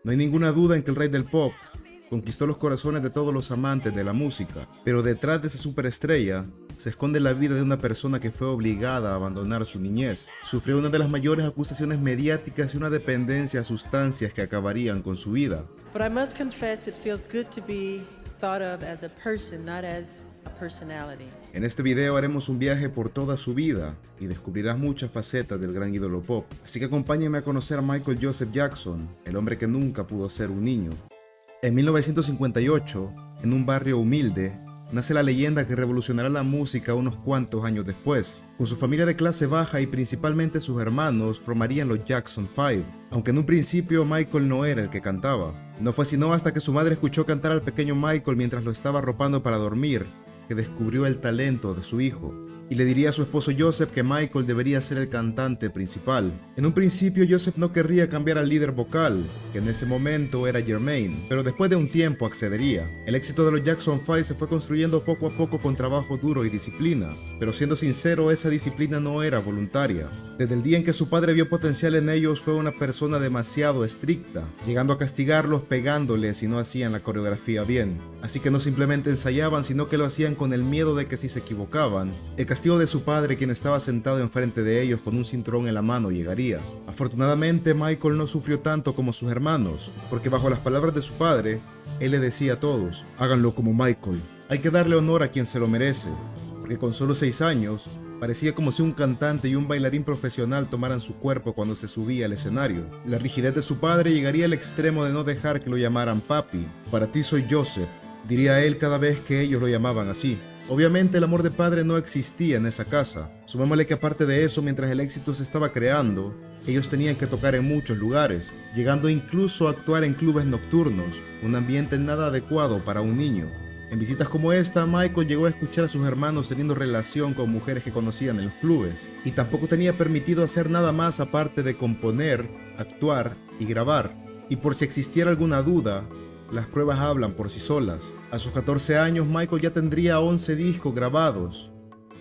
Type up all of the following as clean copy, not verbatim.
No hay ninguna duda en que el rey del pop conquistó los corazones de todos los amantes de la música, pero detrás de esa superestrella se esconde la vida de una persona que fue obligada a abandonar su niñez. Sufrió una de las mayores acusaciones mediáticas y una dependencia a sustancias que acabarían con su vida. But I must confess it feels good to be thought of as a person, not as a personality. En este video haremos un viaje por toda su vida y descubrirás muchas facetas del gran ídolo pop. Así que acompáñenme a conocer a Michael Joseph Jackson, el hombre que nunca pudo ser un niño. En 1958, en un barrio humilde, nace la leyenda que revolucionará la música unos cuantos años después. Con su familia de clase baja y principalmente sus hermanos formarían los Jackson 5, aunque en un principio Michael no era el que cantaba. No fue sino hasta que su madre escuchó cantar al pequeño Michael mientras lo estaba arropando para dormir, que descubrió el talento de su hijo. Y le diría a su esposo Joseph que Michael debería ser el cantante principal. En un principio Joseph no querría cambiar al líder vocal, que en ese momento era Jermaine, pero después de un tiempo accedería. El éxito de los Jackson 5 se fue construyendo poco a poco con trabajo duro y disciplina, pero siendo sincero, esa disciplina no era voluntaria. Desde el día en que su padre vio potencial en ellos, fue una persona demasiado estricta, llegando a castigarlos pegándoles si no hacían la coreografía bien. Así que no simplemente ensayaban, sino que lo hacían con el miedo de que si se equivocaban, el castigo de su padre, quien estaba sentado enfrente de ellos con un cinturón en la mano, llegaría. Afortunadamente, Michael no sufrió tanto como sus hermanos, porque bajo las palabras de su padre, él le decía a todos: háganlo como Michael. Hay que darle honor a quien se lo merece, porque con solo 6 años, parecía como si un cantante y un bailarín profesional tomaran su cuerpo cuando se subía al escenario. La rigidez de su padre llegaría al extremo de no dejar que lo llamaran papi. Para ti soy Joseph, diría él cada vez que ellos lo llamaban así. Obviamente el amor de padre no existía en esa casa. Sumémosle que aparte de eso, mientras el éxito se estaba creando, ellos tenían que tocar en muchos lugares, llegando incluso a actuar en clubes nocturnos, un ambiente nada adecuado para un niño. En visitas como esta, Michael llegó a escuchar a sus hermanos teniendo relación con mujeres que conocían en los clubes, y tampoco tenía permitido hacer nada más aparte de componer, actuar y grabar. Y por si existiera alguna duda, las pruebas hablan por sí solas. A sus 14 años, Michael ya tendría 11 discos grabados.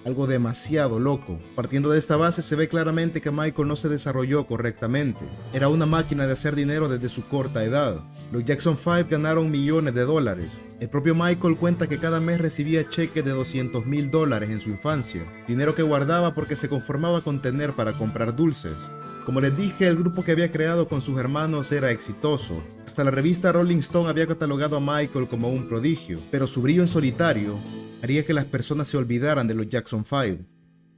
Algo demasiado loco. Partiendo de esta base, se ve claramente que Michael no se desarrolló correctamente. Era una máquina de hacer dinero desde su corta edad. Los Jackson 5 ganaron millones de dólares. El propio Michael cuenta que cada mes recibía cheques de $200,000 en su infancia, dinero que guardaba porque se conformaba con tener para comprar dulces. Como les dije, el grupo que había creado con sus hermanos era exitoso. Hasta la revista Rolling Stone había catalogado a Michael como un prodigio, pero su brillo en solitario haría que las personas se olvidaran de los Jackson 5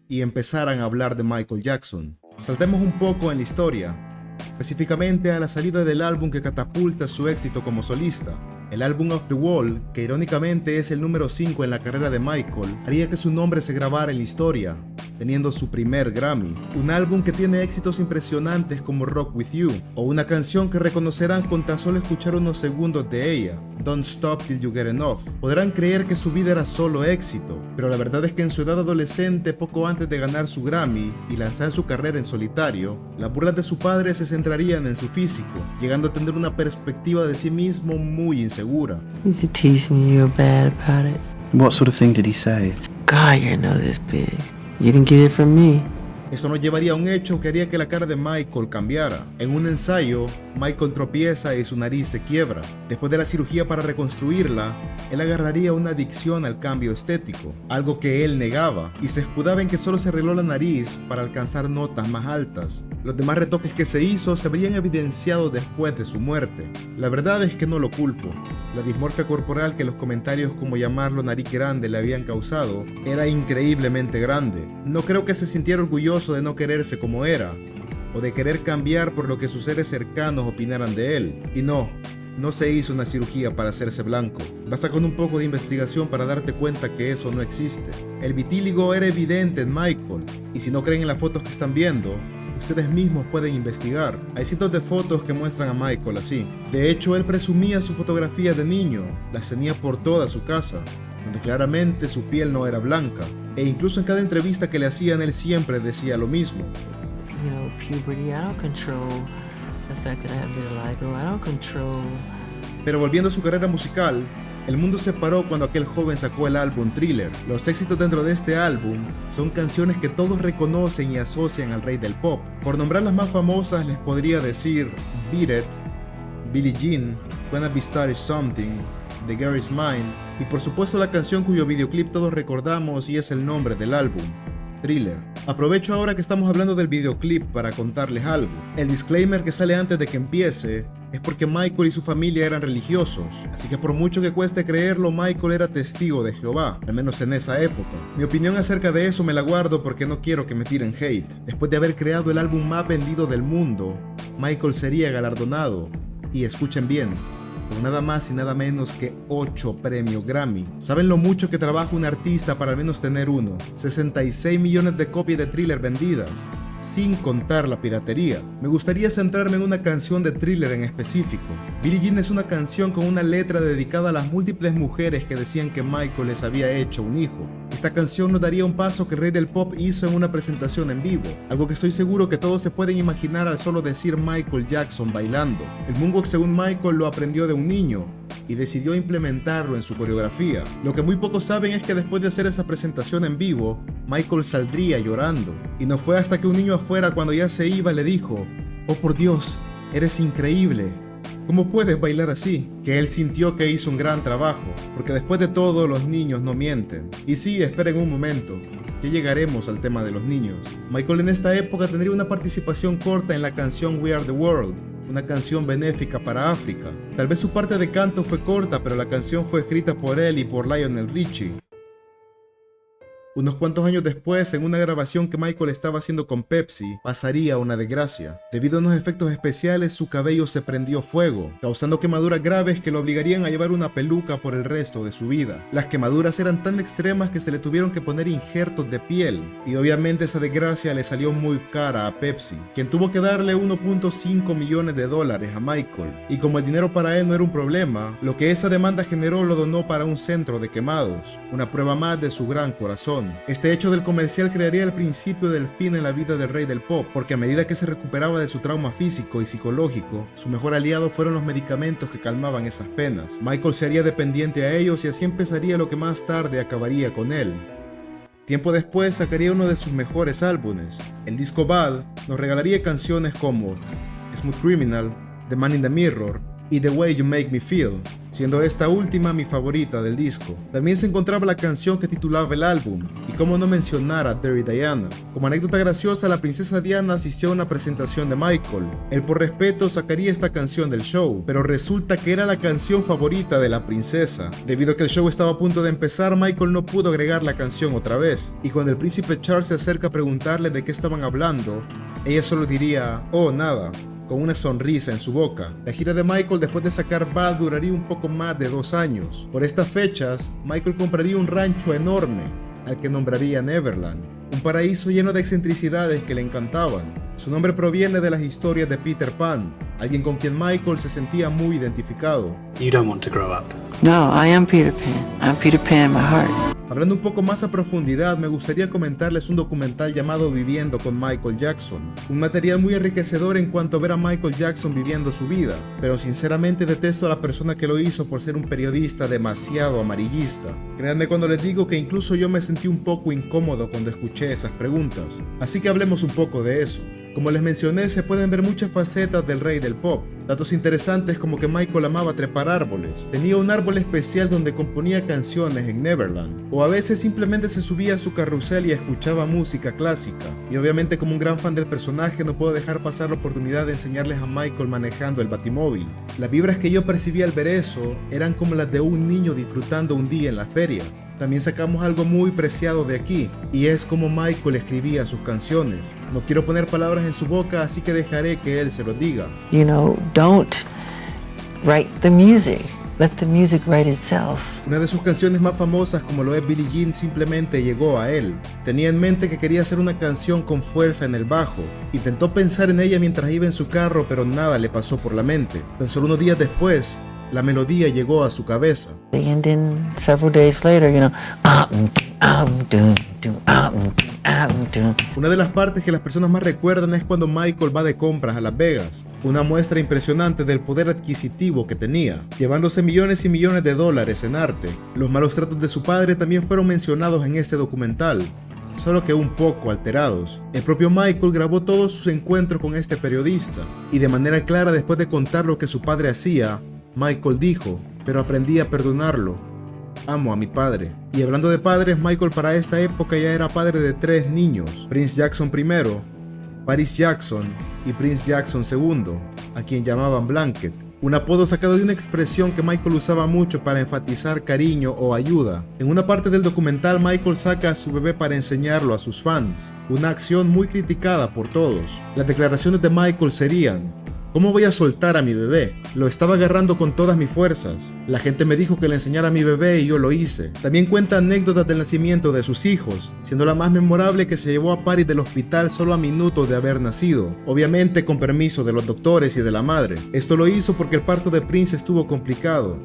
y empezaran a hablar de Michael Jackson. Saltemos un poco en la historia, específicamente a la salida del álbum que catapulta su éxito como solista. El álbum Off the Wall, que irónicamente es el número 5 en la carrera de Michael, haría que su nombre se grabara en la historia, teniendo su primer Grammy. Un álbum que tiene éxitos impresionantes como Rock With You, o una canción que reconocerán con tan solo escuchar unos segundos de ella, Don't Stop Till You Get Enough. Podrán creer que su vida era solo éxito, pero la verdad es que en su edad adolescente, poco antes de ganar su Grammy y lanzar su carrera en solitario, las burlas de su padre se centrarían en su físico, llegando a tener una perspectiva de sí mismo muy insegura. He's teasing you, you're bad about it. What sort of thing did he say? God, your nose is big. You didn't get it from me. Esto nos llevaría a un hecho que haría que la cara de Michael cambiara. En un ensayo, Michael tropieza y su nariz se quiebra. Después de la cirugía para reconstruirla, él agarraría una adicción al cambio estético, algo que él negaba, y se escudaba en que solo se arregló la nariz para alcanzar notas más altas. Los demás retoques que se hizo se habrían evidenciado después de su muerte. La verdad es que no lo culpo. La dismorfia corporal que los comentarios como llamarlo nariz grande le habían causado era increíblemente grande. No creo que se sintiera orgulloso de no quererse como era, o de querer cambiar por lo que sus seres cercanos opinaran de él. Y no se hizo una cirugía para hacerse blanco. Basta con un poco de investigación para darte cuenta que eso no existe. El vitíligo era evidente en Michael, y si no creen en las fotos que están viendo, ustedes mismos pueden investigar. Hay cientos de fotos que muestran a Michael así. De hecho, él presumía su fotografía de niño, las tenía por toda su casa, donde claramente su piel no era blanca. E incluso en cada entrevista que le hacían, él siempre decía lo mismo. You know, puberty, I don't control the fact that I have vitiligo. I don't control. Pero volviendo a su carrera musical, el mundo se paró cuando aquel joven sacó el álbum Thriller. Los éxitos dentro de este álbum son canciones que todos reconocen y asocian al rey del pop. Por nombrar las más famosas les podría decir Beat It, Billie Jean, Wanna Be Started Something, The Girl Is Mine y por supuesto la canción cuyo videoclip todos recordamos y es el nombre del álbum, Thriller. Aprovecho ahora que estamos hablando del videoclip para contarles algo. El disclaimer que sale antes de que empiece es porque Michael y su familia eran religiosos, así que por mucho que cueste creerlo, Michael era testigo de Jehová, al menos en esa época. Mi opinión acerca de eso me la guardo porque no quiero que me tiren hate. Después de haber creado el álbum más vendido del mundo, Michael sería galardonado, y escuchen bien, con nada más y nada menos que 8 premios Grammy. ¿Saben lo mucho que trabaja un artista para al menos tener uno? 66 millones de copias de Thriller vendidas, sin contar la piratería. Me gustaría centrarme en una canción de Thriller en específico. Billie Jean es una canción con una letra dedicada a las múltiples mujeres que decían que Michael les había hecho un hijo. Esta canción nos daría un paso que el rey del pop hizo en una presentación en vivo, algo que estoy seguro que todos se pueden imaginar al solo decir Michael Jackson bailando. El moonwalk, según Michael, lo aprendió de un niño y decidió implementarlo en su coreografía. Lo que muy pocos saben es que después de hacer esa presentación en vivo, Michael saldría llorando. Y no fue hasta que un niño afuera, cuando ya se iba, le dijo: "Oh por Dios, eres increíble. ¿Cómo puedes bailar así?", que él sintió que hizo un gran trabajo, porque después de todo los niños no mienten. Y sí, esperen un momento, que llegaremos al tema de los niños. Michael en esta época tendría una participación corta en la canción We Are The World, una canción benéfica para África. Tal vez su parte de canto fue corta, pero la canción fue escrita por él y por Lionel Richie. Unos cuantos años después, en una grabación que Michael estaba haciendo con Pepsi, pasaría una desgracia. Debido a unos efectos especiales, su cabello se prendió fuego, causando quemaduras graves que lo obligarían a llevar una peluca por el resto de su vida. Las quemaduras eran tan extremas que se le tuvieron que poner injertos de piel, y obviamente esa desgracia le salió muy cara a Pepsi, quien tuvo que darle 1.5 millones de dólares a Michael. Y como el dinero para él no era un problema, lo que esa demanda generó lo donó para un centro de quemados, una prueba más de su gran corazón. Este hecho del comercial crearía el principio del fin en la vida del rey del pop, porque a medida que se recuperaba de su trauma físico y psicológico, su mejor aliado fueron los medicamentos que calmaban esas penas. Michael se haría dependiente a ellos y así empezaría lo que más tarde acabaría con él. Tiempo después sacaría uno de sus mejores álbumes. El disco Bad nos regalaría canciones como Smooth Criminal, The Man in the Mirror y The Way You Make Me Feel, siendo esta última mi favorita del disco. También se encontraba la canción que titulaba el álbum, y cómo no mencionar a Dirty Diana. Como anécdota graciosa, la princesa Diana asistió a una presentación de Michael. Él por respeto sacaría esta canción del show, pero resulta que era la canción favorita de la princesa. Debido a que el show estaba a punto de empezar, Michael no pudo agregar la canción otra vez, y cuando el príncipe Charles se acerca a preguntarle de qué estaban hablando, ella solo diría: "Oh, nada", con una sonrisa en su boca. La gira de Michael después de sacar Bad duraría un poco más de 2 años. Por estas fechas, Michael compraría un rancho enorme, al que nombraría Neverland, un paraíso lleno de excentricidades que le encantaban. Su nombre proviene de las historias de Peter Pan, alguien con quien Michael se sentía muy identificado. You don't want to grow up. No, I am Peter Pan. I'm Peter Pan in my heart. Hablando un poco más a profundidad, me gustaría comentarles un documental llamado Viviendo con Michael Jackson. Un material muy enriquecedor en cuanto a ver a Michael Jackson viviendo su vida, pero sinceramente detesto a la persona que lo hizo por ser un periodista demasiado amarillista. Créanme cuando les digo que incluso yo me sentí un poco incómodo cuando escuché esas preguntas. Así que hablemos un poco de eso. Como les mencioné, se pueden ver muchas facetas del rey del pop. Datos interesantes como que Michael amaba trepar árboles, tenía un árbol especial donde componía canciones en Neverland, o a veces simplemente se subía a su carrusel y escuchaba música clásica. Y obviamente, como un gran fan del personaje, no puedo dejar pasar la oportunidad de enseñarles a Michael manejando el batimóvil. Las vibras que yo percibía al ver eso eran como las de un niño disfrutando un día en la feria. También sacamos algo muy preciado de aquí, y es como Michael escribía sus canciones. No quiero poner palabras en su boca, así que dejaré que él se los diga. You know, don't write the music. Let the music write itself. Una de sus canciones más famosas, como lo es Billie Jean, simplemente llegó a él. Tenía en mente que quería hacer una canción con fuerza en el bajo. Intentó pensar en ella mientras iba en su carro, pero nada le pasó por la mente. Tan solo unos días después, la melodía llegó a su cabeza. And then several days later, you know, una de las partes que las personas más recuerdan es cuando Michael va de compras a Las Vegas, una muestra impresionante del poder adquisitivo que tenía, llevándose millones y millones de dólares en arte. Los malos tratos de su padre también fueron mencionados en este documental. solo que un poco alterados. El propio Michael grabó todos sus encuentros con este periodista, y de manera clara, después de contar lo que su padre hacía, Michael dijo: pero aprendí a perdonarlo. Amo a mi padre. Y hablando de padres, Michael para esta época ya era padre de 3 niños: Prince Jackson I, Paris Jackson y Prince Jackson II, a quien llamaban Blanket, un apodo sacado de una expresión que Michael usaba mucho para enfatizar cariño o ayuda. En una parte del documental, Michael saca a su bebé para enseñarlo a sus fans, una acción muy criticada por todos. Las declaraciones de Michael serían: ¿cómo voy a soltar a mi bebé? Lo estaba agarrando con todas mis fuerzas. La gente me dijo que le enseñara a mi bebé y yo lo hice. También cuenta anécdotas del nacimiento de sus hijos, siendo la más memorable que se llevó a Paris del hospital solo a minutos de haber nacido, obviamente con permiso de los doctores y de la madre. Esto lo hizo porque el parto de Prince estuvo complicado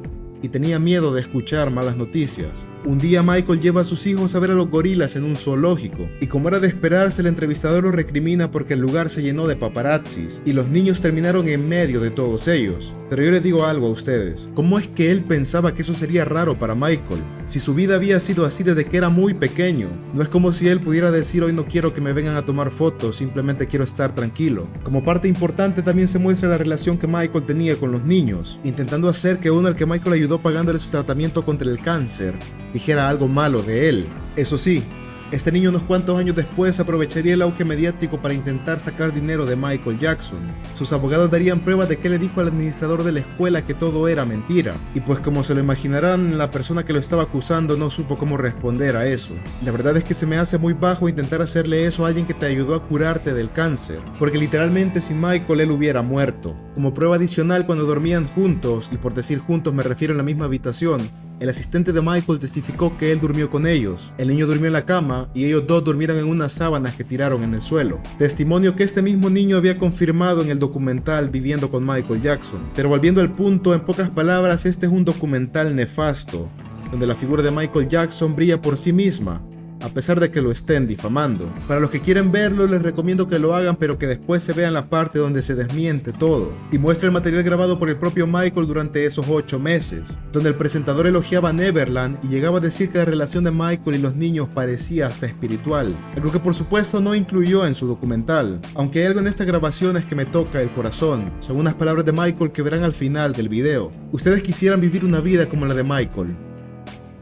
y tenía miedo de escuchar malas noticias. Un día Michael lleva a sus hijos a ver a los gorilas en un zoológico, y como era de esperarse, el entrevistador lo recrimina porque el lugar se llenó de paparazzis y los niños terminaron en medio de todos ellos. Pero yo les digo algo a ustedes: ¿cómo es que él pensaba que eso sería raro para Michael? Si su vida había sido así desde que era muy pequeño. No es como si él pudiera decir: hoy no quiero que me vengan a tomar fotos, simplemente quiero estar tranquilo. Como parte importante también se muestra la relación que Michael tenía con los niños, intentando hacer que uno al que Michael ayudó pagándole su tratamiento contra el cáncer dijera algo malo de él. Eso sí, este niño unos cuantos años después aprovecharía el auge mediático para intentar sacar dinero de Michael Jackson. Sus abogados darían pruebas de que le dijo al administrador de la escuela que todo era mentira, y pues como se lo imaginarán, la persona que lo estaba acusando no supo cómo responder a eso. La verdad es que se me hace muy bajo intentar hacerle eso a alguien que te ayudó a curarte del cáncer, porque literalmente sin Michael él hubiera muerto. Como prueba adicional, cuando dormían juntos, y por decir juntos me refiero en la misma habitación, el asistente de Michael testificó que él durmió con ellos. El niño durmió en la cama y ellos dos durmieron en unas sábanas que tiraron en el suelo. Testimonio que este mismo niño había confirmado en el documental Viviendo con Michael Jackson. Pero volviendo al punto, en pocas palabras, este es un documental nefasto, donde la figura de Michael Jackson brilla por sí misma, a pesar de que lo estén difamando. Para los que quieren verlo, les recomiendo que lo hagan, pero que después se vean la parte donde se desmiente todo, y muestra el material grabado por el propio Michael durante esos 8 meses, donde el presentador elogiaba a Neverland y llegaba a decir que la relación de Michael y los niños parecía hasta espiritual, algo que por supuesto no incluyó en su documental, aunque hay algo en estas grabaciones que me toca el corazón. Son unas palabras de Michael que verán al final del video. Ustedes quisieran vivir una vida como la de Michael,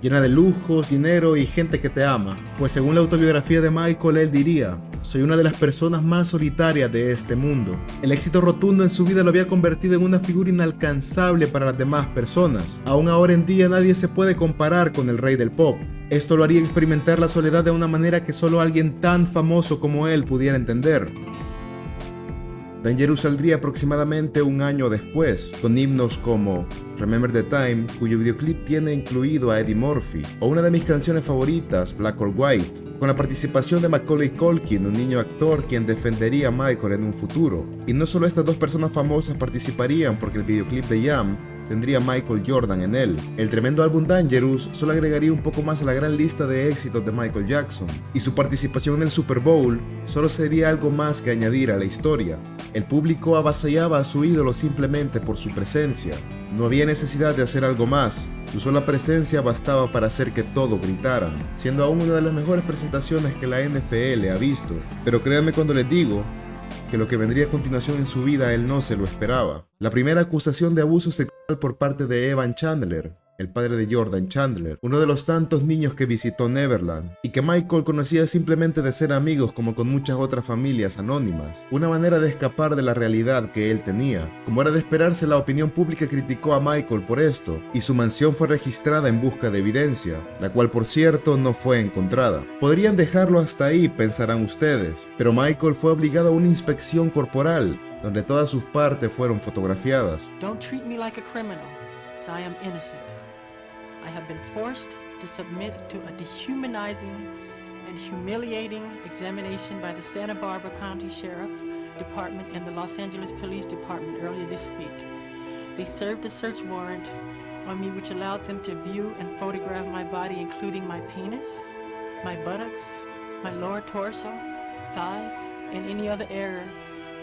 llena de lujos, dinero y gente que te ama, pues según la autobiografía de Michael, él diría: soy una de las personas más solitarias de este mundo. El éxito rotundo en su vida lo había convertido en una figura inalcanzable para las demás personas. Aún ahora en día nadie se puede comparar con el rey del pop. Esto lo haría experimentar la soledad de una manera que solo alguien tan famoso como él pudiera entender. Dangerous saldría aproximadamente un año después, con himnos como Remember the Time, cuyo videoclip tiene incluido a Eddie Murphy, o una de mis canciones favoritas, Black or White, con la participación de Macaulay Culkin, un niño actor quien defendería a Michael en un futuro. Y no solo estas dos personas famosas participarían, porque el videoclip de Yam tendría Michael Jordan en él. El tremendo álbum Dangerous solo agregaría un poco más a la gran lista de éxitos de Michael Jackson, y su participación en el Super Bowl solo sería algo más que añadir a la historia. El público avasallaba a su ídolo simplemente por su presencia. No había necesidad de hacer algo más. Su sola presencia bastaba para hacer que todos gritaran, siendo aún una de las mejores presentaciones que la NFL ha visto. Pero créanme cuando les digo que lo que vendría a continuación en su vida él no se lo esperaba. La primera acusación de abuso sexual por parte de Evan Chandler, el padre de Jordan Chandler, uno de los tantos niños que visitó Neverland, y que Michael conocía simplemente de ser amigos como con muchas otras familias anónimas, una manera de escapar de la realidad que él tenía. Como era de esperarse, la opinión pública criticó a Michael por esto, y su mansión fue registrada en busca de evidencia, la cual por cierto no fue encontrada. Podrían dejarlo hasta ahí, pensarán ustedes, pero Michael fue obligado a una inspección corporal, donde todas sus partes fueron fotografiadas. Don't treat me like a criminal, as I am innocent. I have been forced to submit to a dehumanizing and humiliating examination by the Santa Barbara County Sheriff Department and the Los Angeles Police Department earlier this week. They served a search warrant on me which allowed them to view and photograph my body, including my penis, my buttocks, my lower torso, thighs, and any other area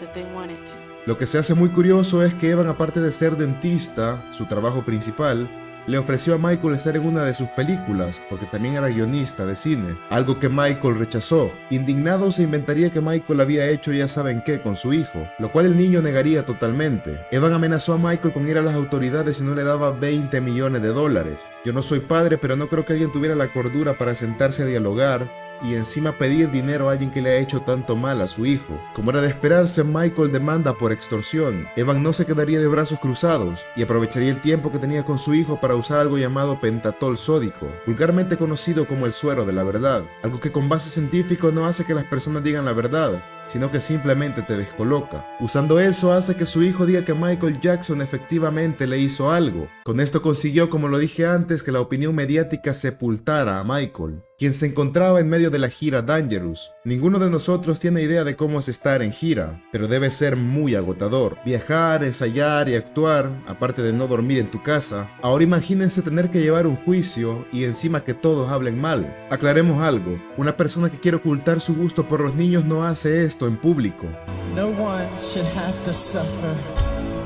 that they wanted. Lo que se hace muy curioso es que Evan, aparte de ser dentista, su trabajo principal, le ofreció a Michael estar en una de sus películas, porque también era guionista de cine, algo que Michael rechazó. Indignado, se inventaría que Michael había hecho ya saben qué con su hijo, lo cual el niño negaría totalmente. Evan amenazó a Michael con ir a las autoridades si no le daba 20 millones de dólares. Yo no soy padre, pero no creo que alguien tuviera la cordura para sentarse a dialogar y encima pedir dinero a alguien que le ha hecho tanto mal a su hijo. Como era de esperarse, Michael demanda por extorsión. Evan no se quedaría de brazos cruzados y aprovecharía el tiempo que tenía con su hijo para usar algo llamado pentatol sódico, vulgarmente conocido como el suero de la verdad, algo que con base científica no hace que las personas digan la verdad, sino que simplemente te descoloca. Usando eso hace que su hijo diga que Michael Jackson efectivamente le hizo algo. Con esto consiguió, como lo dije antes, que la opinión mediática sepultara a Michael, quien se encontraba en medio de la gira Dangerous. Ninguno de nosotros tiene idea de cómo es estar en gira, pero debe ser muy agotador. Viajar, ensayar y actuar, aparte de no dormir en tu casa. Ahora imagínense tener que llevar un juicio y encima que todos hablen mal. Aclaremos algo, una persona que quiere ocultar su gusto por los niños no hace esto en público. No one should have to suffer,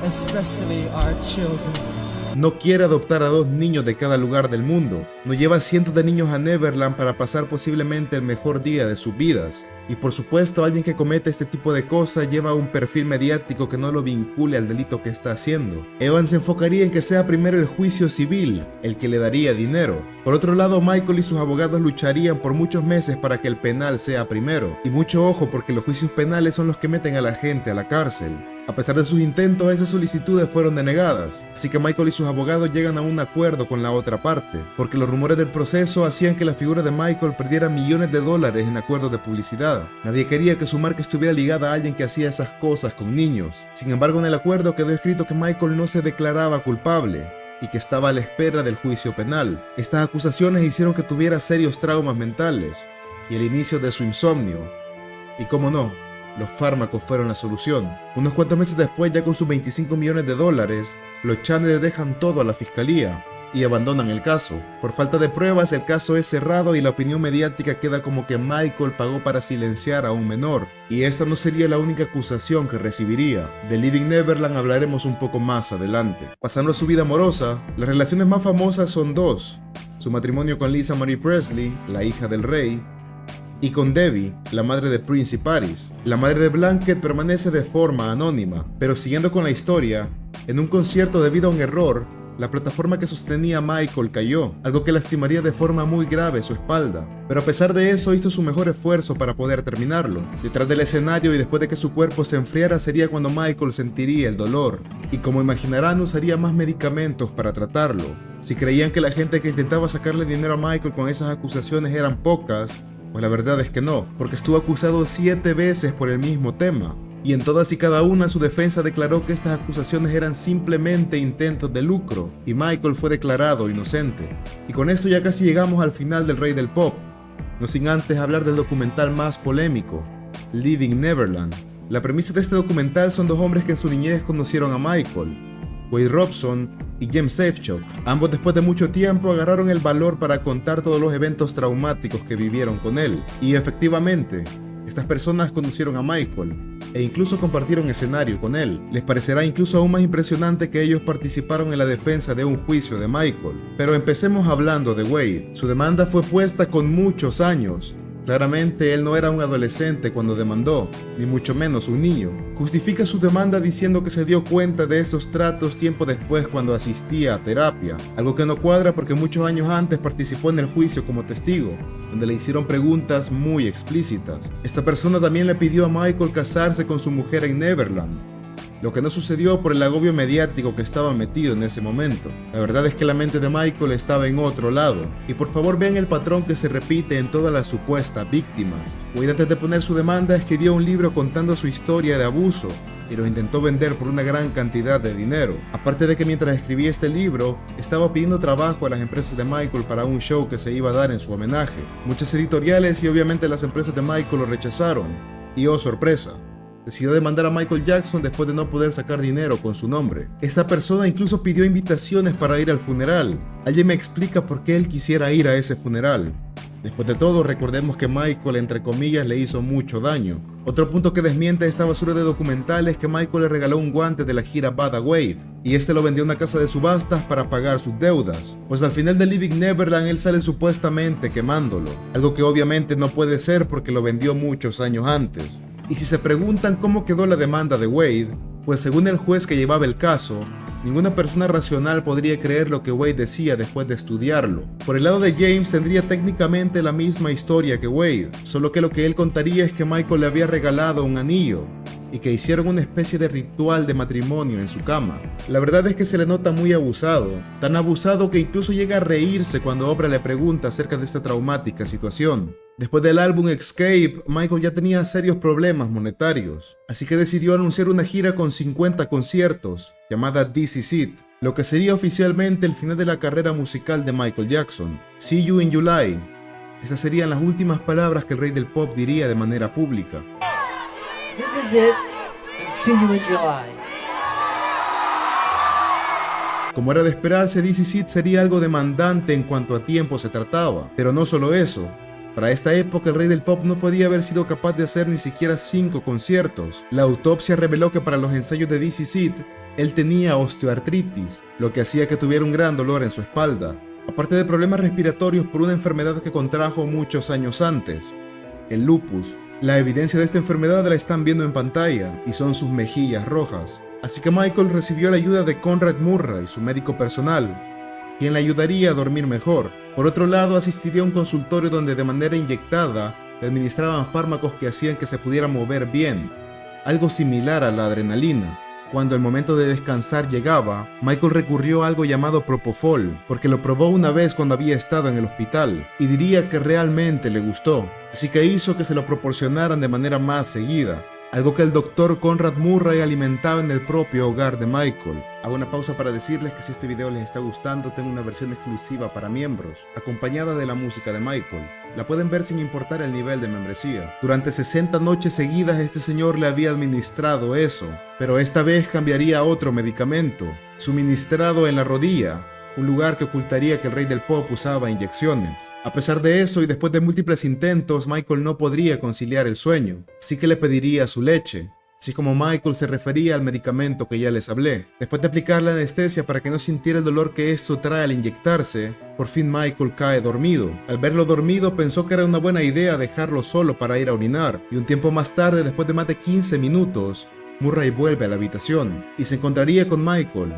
especially our children. No quiere adoptar a 2 niños de cada lugar del mundo. No lleva cientos de niños a Neverland para pasar posiblemente el mejor día de sus vidas. Y por supuesto, alguien que comete este tipo de cosas lleva un perfil mediático que no lo vincule al delito que está haciendo. Evan se enfocaría en que sea primero el juicio civil, el que le daría dinero. Por otro lado, Michael y sus abogados lucharían por muchos meses para que el penal sea primero. Y mucho ojo, porque los juicios penales son los que meten a la gente a la cárcel. A pesar de sus intentos, esas solicitudes fueron denegadas, así que Michael y sus abogados llegan a un acuerdo con la otra parte, porque los rumores del proceso hacían que la figura de Michael perdiera millones de dólares en acuerdos de publicidad. Nadie quería que su marca estuviera ligada a alguien que hacía esas cosas con niños. Sin embargo, en el acuerdo quedó escrito que Michael no se declaraba culpable y que estaba a la espera del juicio penal. Estas acusaciones hicieron que tuviera serios traumas mentales y el inicio de su insomnio. Y cómo no, los fármacos fueron la solución. Unos cuantos meses después, ya con sus 25 millones de dólares, los Chandler dejan todo a la fiscalía y abandonan el caso. Por falta de pruebas, el caso es cerrado y la opinión mediática queda como que Michael pagó para silenciar a un menor. Y esta no sería la única acusación que recibiría. De Living Neverland hablaremos un poco más adelante. Pasando a su vida amorosa, las relaciones más famosas son 2. Su matrimonio con Lisa Marie Presley, la hija del rey, y con Debbie, la madre de Prince y Paris. La madre de Blanket permanece de forma anónima, pero siguiendo con la historia, en un concierto debido a un error, la plataforma que sostenía a Michael cayó, algo que lastimaría de forma muy grave su espalda. Pero a pesar de eso hizo su mejor esfuerzo para poder terminarlo. Detrás del escenario y después de que su cuerpo se enfriara sería cuando Michael sentiría el dolor. Y como imaginarán, usaría más medicamentos para tratarlo. Si creían que la gente que intentaba sacarle dinero a Michael con esas acusaciones eran pocas, pues la verdad es que no, porque estuvo acusado 7 veces por el mismo tema. Y en todas y cada una su defensa declaró que estas acusaciones eran simplemente intentos de lucro, y Michael fue declarado inocente. Y con esto ya casi llegamos al final del Rey del Pop, no sin antes hablar del documental más polémico, Living Neverland. La premisa de este documental son 2 hombres que en su niñez conocieron a Michael, Wade Robson y James Safechuck. Ambos después de mucho tiempo agarraron el valor para contar todos los eventos traumáticos que vivieron con él. Y efectivamente, estas personas conocieron a Michael e incluso compartieron escenario con él. Les parecerá incluso aún más impresionante que ellos participaron en la defensa de un juicio de Michael. Pero empecemos hablando de Wade. Su demanda fue puesta con muchos años. Claramente él no era un adolescente cuando demandó, ni mucho menos un niño. Justifica su demanda diciendo que se dio cuenta de esos tratos tiempo después cuando asistía a terapia, algo que no cuadra porque muchos años antes participó en el juicio como testigo, donde le hicieron preguntas muy explícitas. Esta persona también le pidió a Michael casarse con su mujer en Neverland, lo que no sucedió por el agobio mediático que estaba metido en ese momento. La verdad es que la mente de Michael estaba en otro lado. Y por favor vean el patrón que se repite en todas las supuestas víctimas. Wade, antes de poner su demanda, escribió un libro contando su historia de abuso y lo intentó vender por una gran cantidad de dinero. Aparte de que mientras escribía este libro, estaba pidiendo trabajo a las empresas de Michael para un show que se iba a dar en su homenaje. Muchas editoriales y obviamente las empresas de Michael lo rechazaron. Y oh sorpresa, decidió demandar a Michael Jackson después de no poder sacar dinero con su nombre. Esta persona incluso pidió invitaciones para ir al funeral. Alguien me explica por qué él quisiera ir a ese funeral. Después de todo, recordemos que Michael, entre comillas, le hizo mucho daño. Otro punto que desmiente esta basura de documental es que Michael le regaló un guante de la gira Bad a Wade, y este lo vendió a una casa de subastas para pagar sus deudas, pues al final de Living Neverland él sale supuestamente quemándolo, algo que obviamente no puede ser porque lo vendió muchos años antes. Y si se preguntan cómo quedó la demanda de Wade, pues según el juez que llevaba el caso, ninguna persona racional podría creer lo que Wade decía después de estudiarlo. Por el lado de James tendría técnicamente la misma historia que Wade, solo que lo que él contaría es que Michael le había regalado un anillo y que hicieron una especie de ritual de matrimonio en su cama. La verdad es que se le nota muy abusado, tan abusado que incluso llega a reírse cuando Oprah le pregunta acerca de esta traumática situación. Después del álbum Escape, Michael ya tenía serios problemas monetarios, así que decidió anunciar una gira con 50 conciertos, llamada This Is It, lo que sería oficialmente el final de la carrera musical de Michael Jackson. See you in July. Esas serían las últimas palabras que el rey del pop diría de manera pública. This is it, and see you in July. Como era de esperarse, This Is It sería algo demandante en cuanto a tiempo se trataba, pero no solo eso. Para esta época el rey del pop no podía haber sido capaz de hacer ni siquiera 5 conciertos. La autopsia reveló que para los ensayos de This Is It, él tenía osteoartritis, lo que hacía que tuviera un gran dolor en su espalda, aparte de problemas respiratorios por una enfermedad que contrajo muchos años antes, el lupus. La evidencia de esta enfermedad la están viendo en pantalla y son sus mejillas rojas. Así que Michael recibió la ayuda de Conrad Murray, su médico personal, quien le ayudaría a dormir mejor. Por otro lado, asistiría a un consultorio donde de manera inyectada le administraban fármacos que hacían que se pudiera mover bien, algo similar a la adrenalina. Cuando el momento de descansar llegaba, Michael recurrió a algo llamado Propofol, porque lo probó una vez cuando había estado en el hospital, y diría que realmente le gustó, así que hizo que se lo proporcionaran de manera más seguida, algo que el doctor Conrad Murray alimentaba en el propio hogar de Michael. Hago una pausa para decirles que si este video les está gustando, tengo una versión exclusiva para miembros, acompañada de la música de Michael. La pueden ver sin importar el nivel de membresía. Durante 60 noches seguidas este señor le había administrado eso, pero esta vez cambiaría a otro medicamento, suministrado en la rodilla, un lugar que ocultaría que el rey del pop usaba inyecciones. A pesar de eso y después de múltiples intentos, Michael no podría conciliar el sueño, así que le pediría su leche. Así como Michael se refería al medicamento que ya les hablé. Después de aplicar la anestesia para que no sintiera el dolor que esto trae al inyectarse, por fin Michael cae dormido. Al verlo dormido pensó que era una buena idea dejarlo solo para ir a orinar, y un tiempo más tarde, después de más de 15 minutos, Murray vuelve a la habitación y se encontraría con Michael,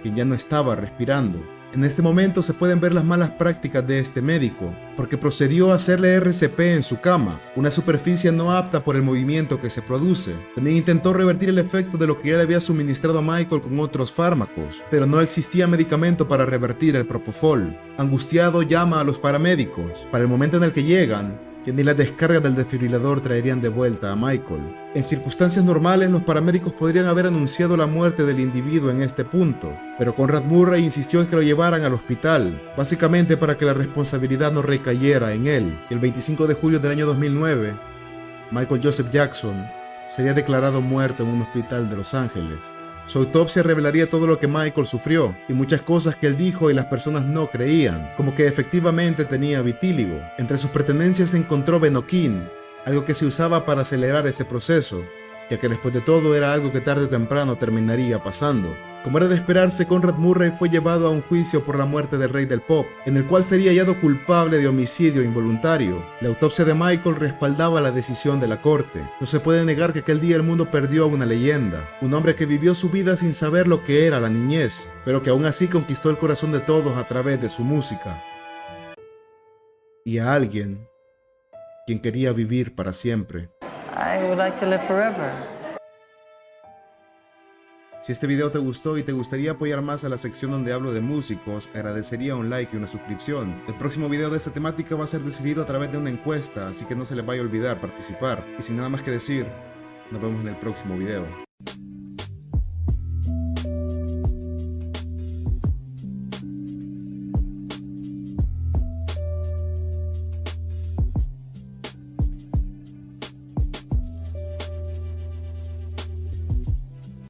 quien ya no estaba respirando. En este momento se pueden ver las malas prácticas de este médico, porque procedió a hacerle RCP en su cama, una superficie no apta por el movimiento que se produce. También intentó revertir el efecto de lo que ya le había suministrado a Michael con otros fármacos, pero no existía medicamento para revertir el Propofol. Angustiado llama a los paramédicos. Para el momento en el que llegan, que ni las descargas del desfibrilador traerían de vuelta a Michael. En circunstancias normales, los paramédicos podrían haber anunciado la muerte del individuo en este punto, pero Conrad Murray insistió en que lo llevaran al hospital, básicamente para que la responsabilidad no recayera en él. El 25 de julio del año 2009, Michael Joseph Jackson sería declarado muerto en un hospital de Los Ángeles. Su autopsia revelaría todo lo que Michael sufrió y muchas cosas que él dijo y las personas no creían, como que efectivamente tenía vitíligo. Entre sus pertenencias se encontró Benoquín, algo que se usaba para acelerar ese proceso, ya que después de todo era algo que tarde o temprano terminaría pasando. Como era de esperarse, Conrad Murray fue llevado a un juicio por la muerte del rey del pop, en el cual sería hallado culpable de homicidio involuntario. La autopsia de Michael respaldaba la decisión de la corte. No se puede negar que aquel día el mundo perdió a una leyenda, un hombre que vivió su vida sin saber lo que era la niñez, pero que aún así conquistó el corazón de todos a través de su música. Y a alguien quien quería vivir para siempre. I would like to live forever. Si este video te gustó y te gustaría apoyar más a la sección donde hablo de músicos, agradecería un like y una suscripción. El próximo video de esta temática va a ser decidido a través de una encuesta, así que no se les vaya a olvidar participar. Y sin nada más que decir, nos vemos en el próximo video.